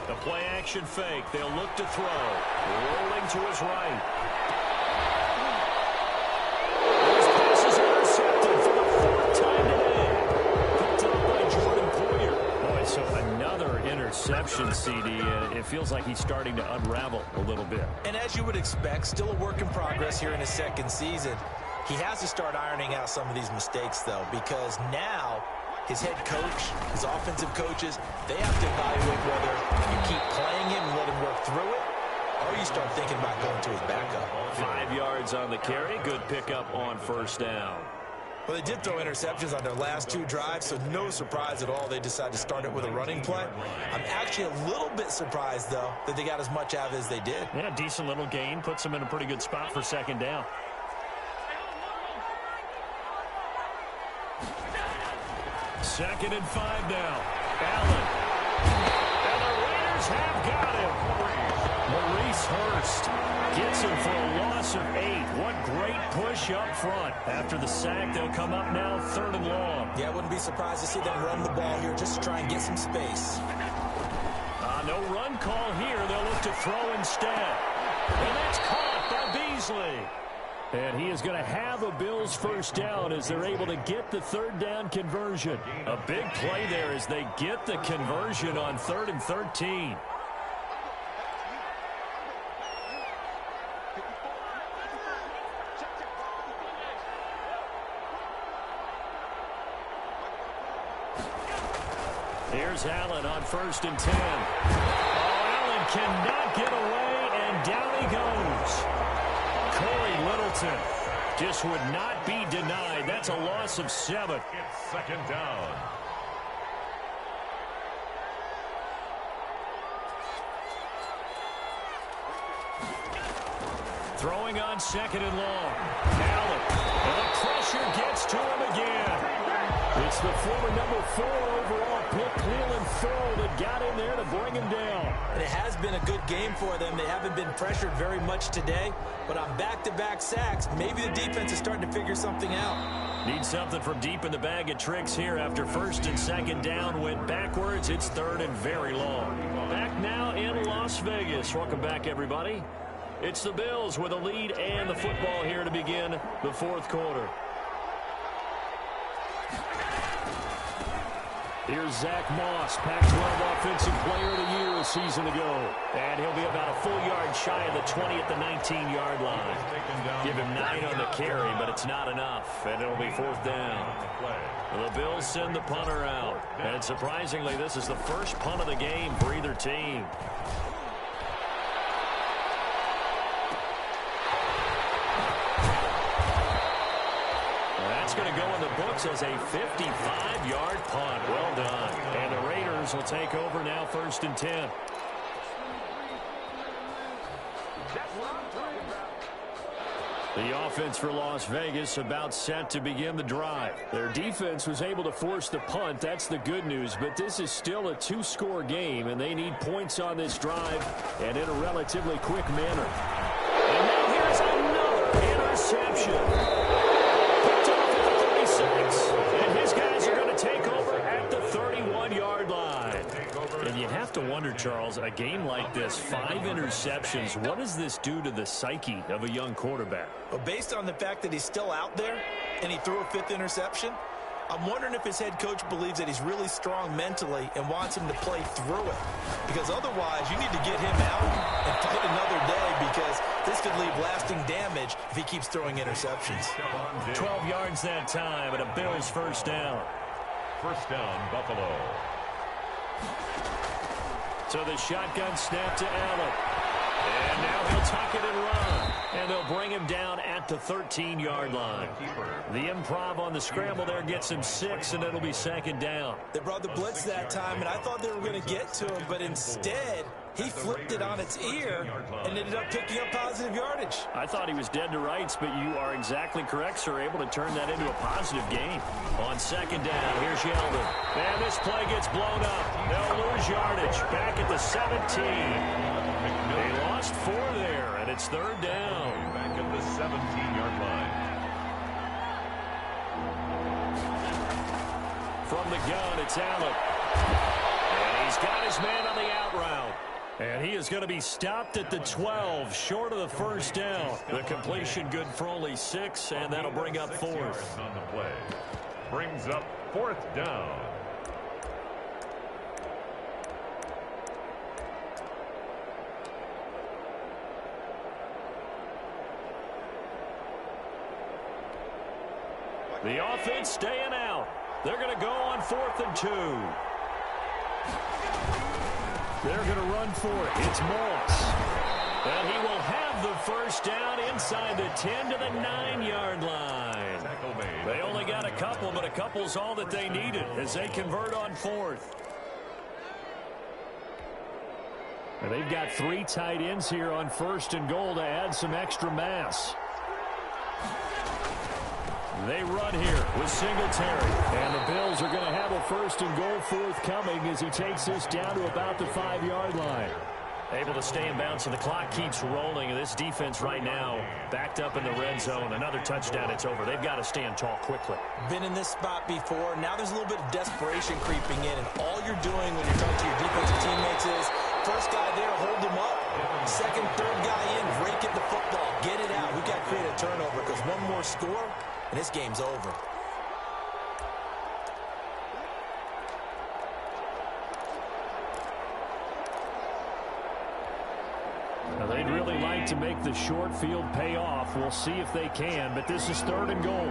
S10: The play action fake. They'll look to throw. Rolling to his right. His pass is intercepted for the 4th time today. Picked up by Jordan Poyer. Boy, so another interception, CD. It feels like he's starting to unravel a little bit.
S12: And as you would expect, still a work in progress here in his 2nd season. He has to start ironing out some of these mistakes, though, because now his head coach, his offensive coaches, they have to evaluate whether you keep playing him and let him work through it, or you start thinking about going to his backup.
S10: 5 yards on the carry. Good pickup on first down.
S12: Well, they did throw interceptions on their last 2 drives, so no surprise at all they decided to start it with a running play. I'm actually a little bit surprised, though, that they got as much out of it as they did.
S10: Yeah, decent little gain. Puts them in a pretty good spot for 2nd down. Second and 5 now. Allen. And the Raiders have got him. Maurice Hurst gets him for a loss of 8. What great push up front. After the sack, they'll come up now 3rd and long.
S12: Yeah, I wouldn't be surprised to see them run the ball here just to try and get some space.
S10: No run call here. They'll look to throw instead. And that's caught by Beasley. And he is going to have a Bills first down as they're able to get the 3rd down conversion. A big play there as they get the conversion on 3rd and 13. Here's Allen on 1st and 10. Oh, Allen cannot get away, and down he goes. Corey Littleton just would not be denied. That's a loss of 7.
S11: It's 2nd down.
S10: Throwing on 2nd and long. Allen. And the pressure gets to him again. It's the former number 4 overall pick, Cleveland Thorough, that got in there to bring him down.
S12: And it has been a good game for them. They haven't been pressured very much today, but on back-to-back sacks, maybe the defense is starting to figure something out.
S10: Need something from deep in the bag of tricks here after 1st and 2nd down. Went backwards. It's 3rd and very long. Back now in Las Vegas. Welcome back, everybody. It's the Bills with a lead and the football here to begin the 4th quarter. Here's Zach Moss, Pac-12 Offensive Player of the Year a season ago. And he'll be about a full yard shy of the 20 at the 19-yard line. Give him 9 on the carry, but it's not enough. And it'll be 4th down. The Bills send the punter out. And surprisingly, this is the first punt of the game for either team. That's going to go in the books as a 55-yard punt. Well done. And the Raiders will take over now 1st and 10. The offense for Las Vegas about set to begin the drive. Their defense was able to force the punt. That's the good news. But this is still a 2-score game, and they need points on this drive and in a relatively quick manner. And now here's another interception. Picked off at the 36. And his guys are going to take over at the 31-yard line. And you have to wonder, Charles, a game like this, 5 interceptions, what does this do to the psyche of a young quarterback?
S12: Well, based on the fact that he's still out there and he threw a 5th interception, I'm wondering if his head coach believes that he's really strong mentally and wants him to play through it. Because otherwise, you need to get him out and fight another day, because This could leave lasting damage if he keeps throwing interceptions.
S10: 12 yards that time, and a Bills first down.
S11: First down, Buffalo.
S10: So the shotgun snap to Allen. And now he'll tuck it and run. And they'll bring him down at the 13-yard line. The improv on the scramble there gets him 6, and it'll be second down.
S12: They brought the blitz that time, and I thought they were going to get to him, but instead he flipped it on its ear and ended up picking up positive yardage.
S10: I thought he was dead to rights, but you are exactly correct, sir. Able to turn that into a positive gain. On second down, here's Yeldon. And this play gets blown up. They'll lose yardage. Back at the 17. They lost 4 there, and it's third down.
S11: Back at the 17-yard line.
S10: From the gun, it's Allen. And he's got his man on the out route. And he is going to be stopped at the 12, short of the first down. The completion good for only 6, and that'll bring up 4th.
S11: On the play. Brings up 4th down.
S10: The offense staying out. They're going to go on 4th and 2. They're going to run for it. It's Moss. And he will have the first down inside the 10 to the 9-yard line. They only got a couple, but a couple's all that they needed as they convert on 4th. And they've got 3 tight ends here on 1st and goal to add some extra mass. They run here with Singletary. And the Bills are going to have a 1st and goal forthcoming as he takes this down to about the 5-yard line. Able to stay in bounds, and the clock keeps rolling. This defense right now backed up in the red zone. Another touchdown, it's over. They've got to stand tall quickly.
S12: Been in this spot before. Now there's a little bit of desperation creeping in, and all you're doing when you're talking to your defensive teammates is first guy there, hold him up. Second, third guy in, rake at the football. Get it out. We got to create a turnover because one more score, and this game's over.
S10: Now, they'd really like to make the short field pay off. We'll see if they can, but this is 3rd and goal.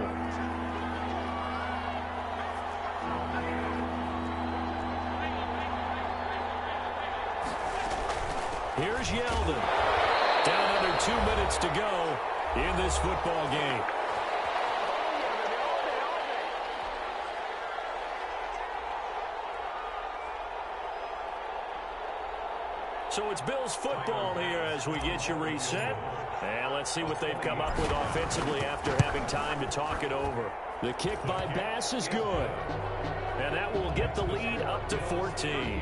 S10: Here's Yeldon. Down under 2 minutes to go in this football game. So it's Bills football here as we get you reset. And let's see what they've come up with offensively after having time to talk it over. The kick by Bass is good. And that will get the lead up to 14.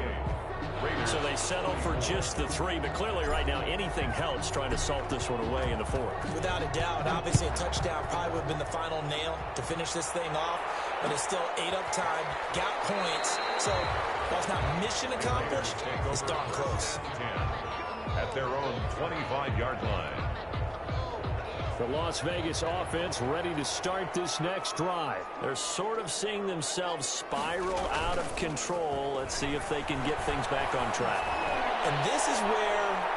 S10: So they settle for just the 3, but clearly right now anything helps trying to salt this one away in the 4th.
S12: Without a doubt, obviously a touchdown probably would have been the final nail to finish this thing off, but it's still 8 up time, got points, so while it's not mission accomplished, it's darn close.
S11: At their own 25-yard line.
S10: The Las Vegas offense ready to start this next drive. They're sort of seeing themselves spiral out of control. Let's see if they can get things back on track.
S12: And this is where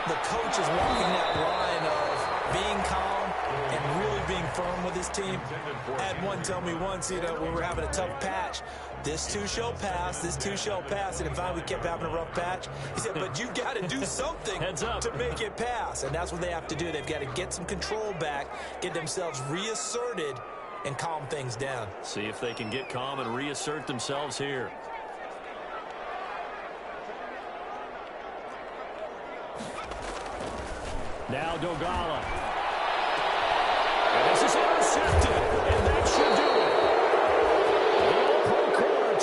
S12: the coach is walking that line of being calm and really being firm with his team. I had one tell me once, when we were having a tough patch, this too shall pass, this too shall pass, and finally we kept having a rough patch. He said, but you got to do something to make it pass, and that's what they have to do. They've got to get some control back, get themselves reasserted, and calm things down.
S10: See if they can get calm and reassert themselves here. Now Dogala. And this is intercepted, and that should do it.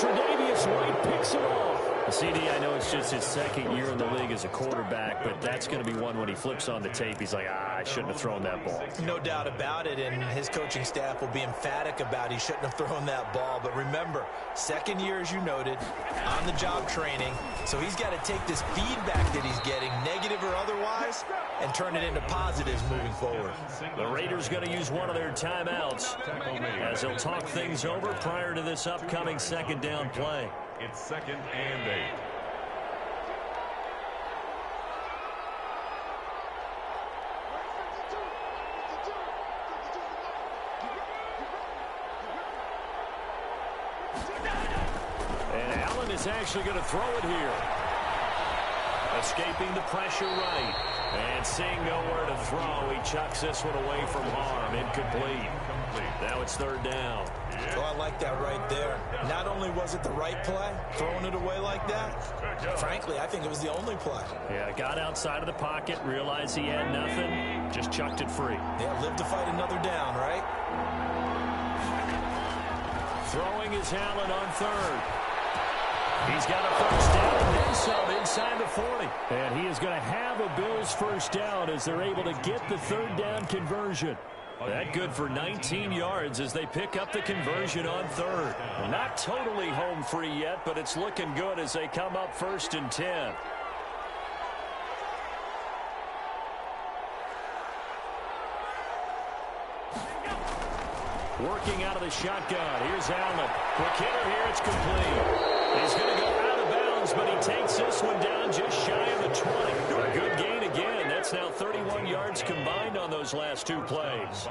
S10: Tre'Davious White picks it off. CD, I know it's just his 2nd year in the league as a quarterback, but that's going to be one when he flips on the tape. He's like, I shouldn't have thrown that ball.
S12: No doubt about it, and his coaching staff will be emphatic about he shouldn't have thrown that ball. But remember, 2nd year, as you noted, on-the-job training, so he's got to take this feedback that he's getting, negative or otherwise, and turn it into positives moving forward.
S10: The Raiders going to use one of their timeouts as they'll talk things over prior to this upcoming 2nd down play.
S11: It's 2nd and 8.
S10: Allen is actually going to throw it here. Escaping the pressure right. And seeing nowhere to throw, he chucks this one away from harm. Incomplete. Now it's third down.
S12: Oh, I like that right there. Not only was it the right play, throwing it away like that, frankly, I think it was the only play.
S10: Yeah, got outside of the pocket, realized he had nothing, just chucked it free.
S12: Yeah, live to fight another down, right?
S10: Throwing is Allen on third. He's got a first down and then some inside the 40. And he is going to have a Bills first down as they're able to get the third down conversion. That good for 19 yards as they pick up the conversion on third. Not totally home free yet, but it's looking good as they come up 1st and 10. Working out of the shotgun. Here's Allen. Quick hitter here. It's complete. He's going to go out of bounds, but he takes this one down just shy of the 20. A good gain again. That's now 31 yards combined on those last two plays.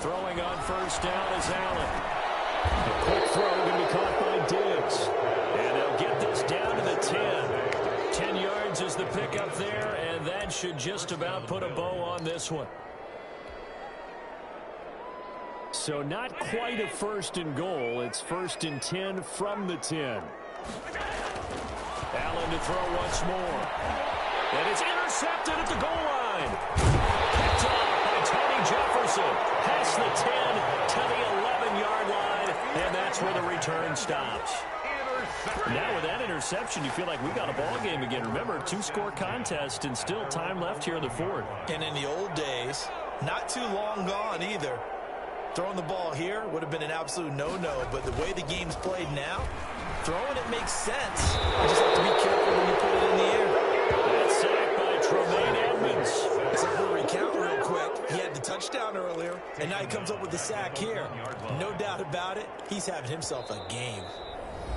S10: Throwing on first down is Allen. A quick throw going to be caught by Diggs. And they'll get this down to the 10. 10 yards is the pickup there, and that should just about put a bow on this one. So not quite a 1st and goal. It's 1st and 10 from the 10. Allen to throw once more. And it's intercepted at the goal line. Picked off by Tony Jefferson. Past the 10 to the 11-yard line. And that's where the return stops. Now with that interception, you feel like we got a ball game again. Remember, 2-score contest and still time left here in the 4th.
S12: And in the old days, not too long gone either. Throwing the ball here would have been an absolute no-no, but the way the game's played now, throwing it makes sense. You just have to be careful when you put it in the air.
S10: That's sacked by Tremaine Edmonds.
S12: So we'll recount real quick. He had the touchdown earlier, and now he comes up with the sack here. No doubt about it, he's having himself a game.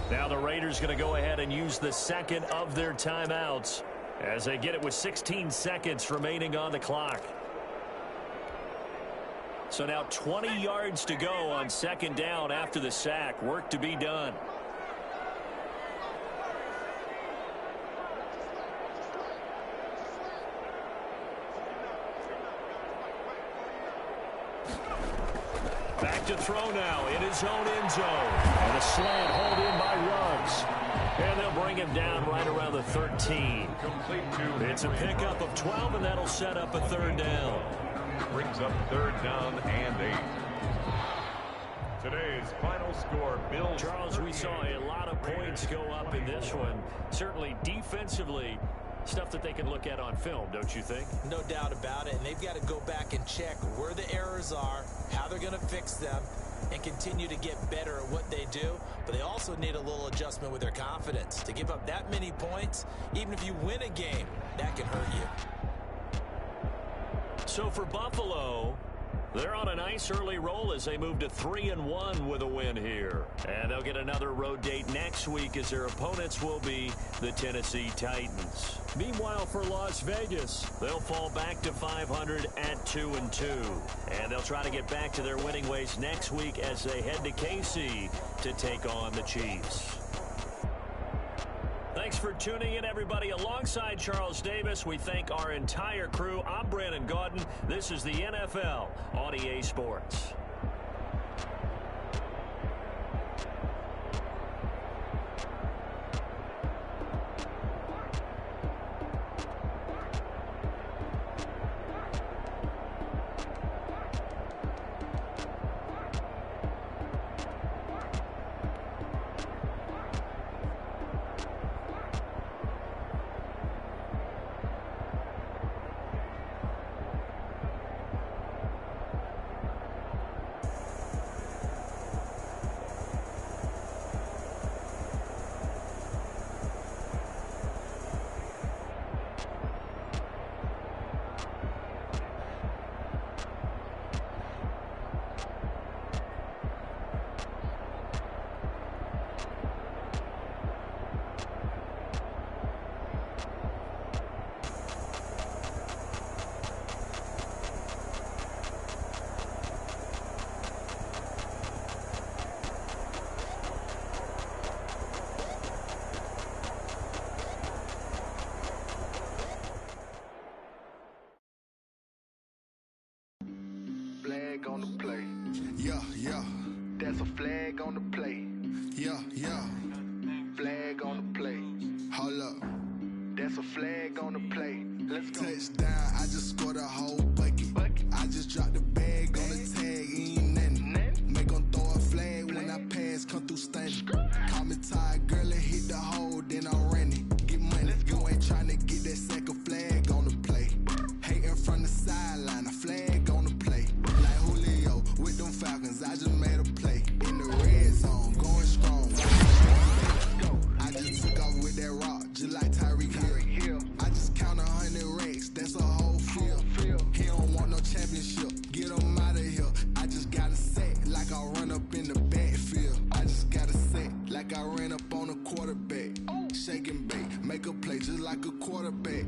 S10: Now the Raiders going to go ahead and use the second of their timeouts as they get it with 16 seconds remaining on the clock. So now 20 yards to go on 2nd down after the sack. Work to be done. Back to throw now in his own end zone. And a slant hauled in by Ruggs. And they'll bring him down right around the 13. It's a pickup of 12, and that'll set up a 3rd down.
S11: Brings up 3rd down and 8. Today's final score, Bills.
S10: Charles, we saw a lot of points go up in this one. Certainly defensively, stuff that they can look at on film, don't you think?
S12: No doubt about it, and they've got to go back and check where the errors are, how they're going to fix them, and continue to get better at what they do. But they also need a little adjustment with their confidence. To give up that many points, even if you win a game, that can hurt you.
S10: So for Buffalo, they're on a nice early roll as they move to 3-1 with a win here. And they'll get another road date next week as their opponents will be the Tennessee Titans. Meanwhile, for Las Vegas, they'll fall back to 500 at 2-2. And they'll try to get back to their winning ways next week as they head to KC to take on the Chiefs. Thanks for tuning in, everybody. Alongside Charles Davis, we thank our entire crew. I'm Brandon Gaudin. This is the NFL on EA Sports.
S13: flag on the play.
S6: Yeah, yeah.
S13: That's a flag on the play.
S6: Yeah, yeah.
S13: Flag on the play.
S6: Hold up.
S13: That's a flag on the play. Let's go.
S6: Touchdown, I just scored a whole bucket. I just dropped the bag on the tag, ain't nothing. Make them throw a flag when I pass, come through stunning. Call me tired, girl, and hit the hole, then I'm running. Get money, you ain't tryna get that second flag on the play. Hating from the sideline, a flag on the play. Like Julio with them Falcons, I just made a play. In the red zone, going strong. I just took off with that rock, just like Tyreek Hill. I just count 100 racks, that's a whole field. He don't want no championship, get him out of here. I just got a set, like I run up in the backfield. I just got a set, like I ran up on a quarterback. Shake and bake, make a play just like a quarterback.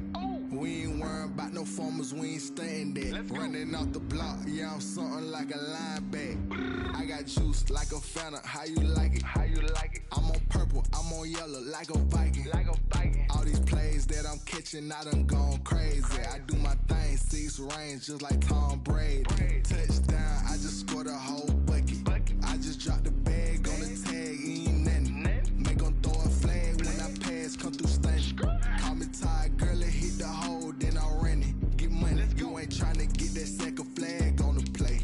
S6: We ain't worrying about no formers, we ain't staying there. Running off the block, yeah, I'm something like a linebacker. I got juice like a Fanta, how you like it? How you like it? I'm on purple, I'm on yellow, like a Viking. Like a Viking. All these plays that I'm catching, I done gone crazy. I do my thing, 6 range, just like Tom Brady. Touchdown, I just scored a whole bucket. I just dropped the bag on the tag, ain't nothing. Make them throw a flag when I pass, come through stunning. Call me tired, girl, and hit the hole, then I'm running. Get money, you ain't tryna get that second flag on the play.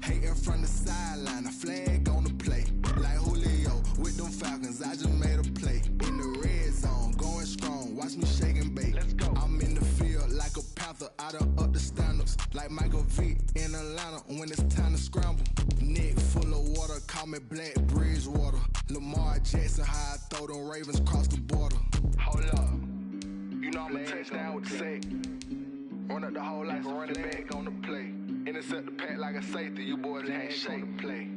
S6: Hating from the sideline, a flag on the play. Like Julio with them Falcons, I just made a play. In the red zone, going strong, watch me shake and bake. I'm in the field like a panther, I done up the standards. Like Michael Vick in Atlanta when it's time to scramble. Neck full of water, call me Black Bridgewater. Lamar Jackson, how I throw them Ravens across the border.
S13: Hold up. You know I'm a touchdown with the sack. Run up the hole like a running back on the play. Intercept the pack like a safety. You boys ain't shake the play.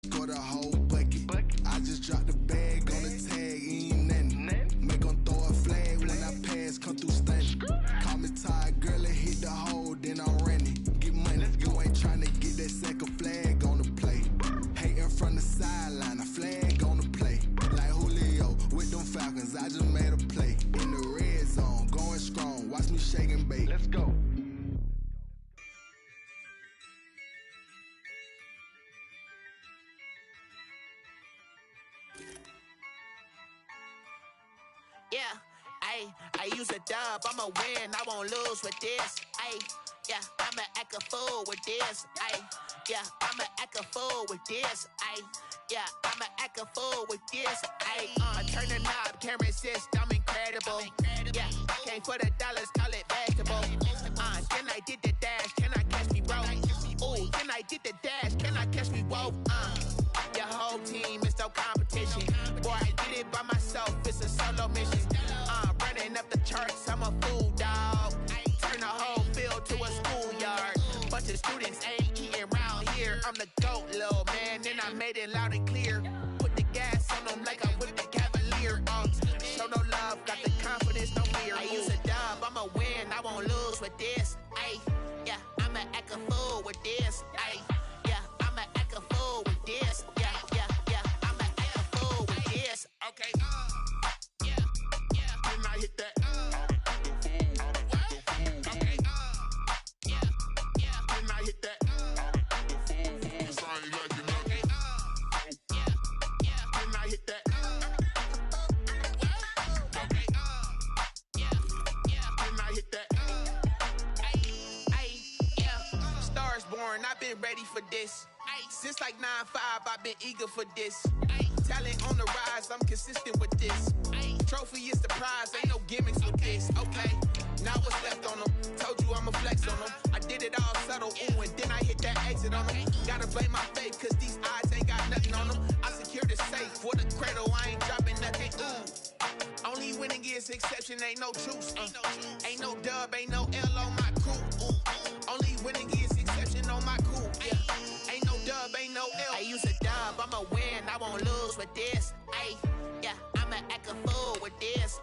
S6: Scored a whole bucket. I just dropped the bag on the tag, ain't nothing. Make them throw a flag when I pass, come through stunning. Call me tired, girl, and hit the hole, then I'm running. Get money, you ain't tryna get that second flag on the play. Hating from the sideline, a flag on the play. Like Julio with them Falcons, I just made a play. In the red zone, going strong, watch me shake and bake.
S13: Let's go.
S14: Yeah, I use a dub, I'ma win, I won't lose with this. Yeah, I'ma act a fool with this. Yeah, I'ma act a fool with this. Yeah, I'ma act a fool with this. Turn the knob, can't resist, I'm incredible. Yeah, came for the dollars, call it vegetable. Then I did the dash, can I catch me, bro? Ooh, then I did the dash, can I catch me, whoa? Your whole team is no competition. Boy, I did it by myself, it's a solo mission. Running up the charts, I'm a fool, dog. Turn the whole field to a schoolyard. Bunch of students ain't eating round here. I'm the GOAT, little man, and I made it loud and clear. Put the gas on them like I'm with the Cavalier. Show no love, got the confidence, no fear. I use a dub, I'ma win, I won't lose with this. Yeah, I'ma act a fool with this. Yeah, I'ma act a fool with this. Yeah, I'ma act a fool with this. Okay, yeah, then I hit that. Okay, yeah, then I hit that. Then I hit that. Okay, then I hit that. Yeah, stars born, I've been ready for this. Since like 9-5, I've been eager for this. Talent on the rise, I'm consistent with this. Trophy is the prize, ain't no gimmicks with this. Okay, now what's left on them? Told you I'ma flex on them. I did it all subtle, ooh, and then I hit that exit on them. Gotta blame my faith, cause these odds ain't got nothing on them. I secured the safe for the cradle, I ain't dropping nothing, ooh. Only winning is exception, ain't no truce. Ain't no dub, ain't no L on my crew, ooh. Only winning is exception on my crew, yeah. Ain't no dub, ain't no L. I use a dub, I'ma win, I won't lose with this. Yeah, I'ma act a fool with this.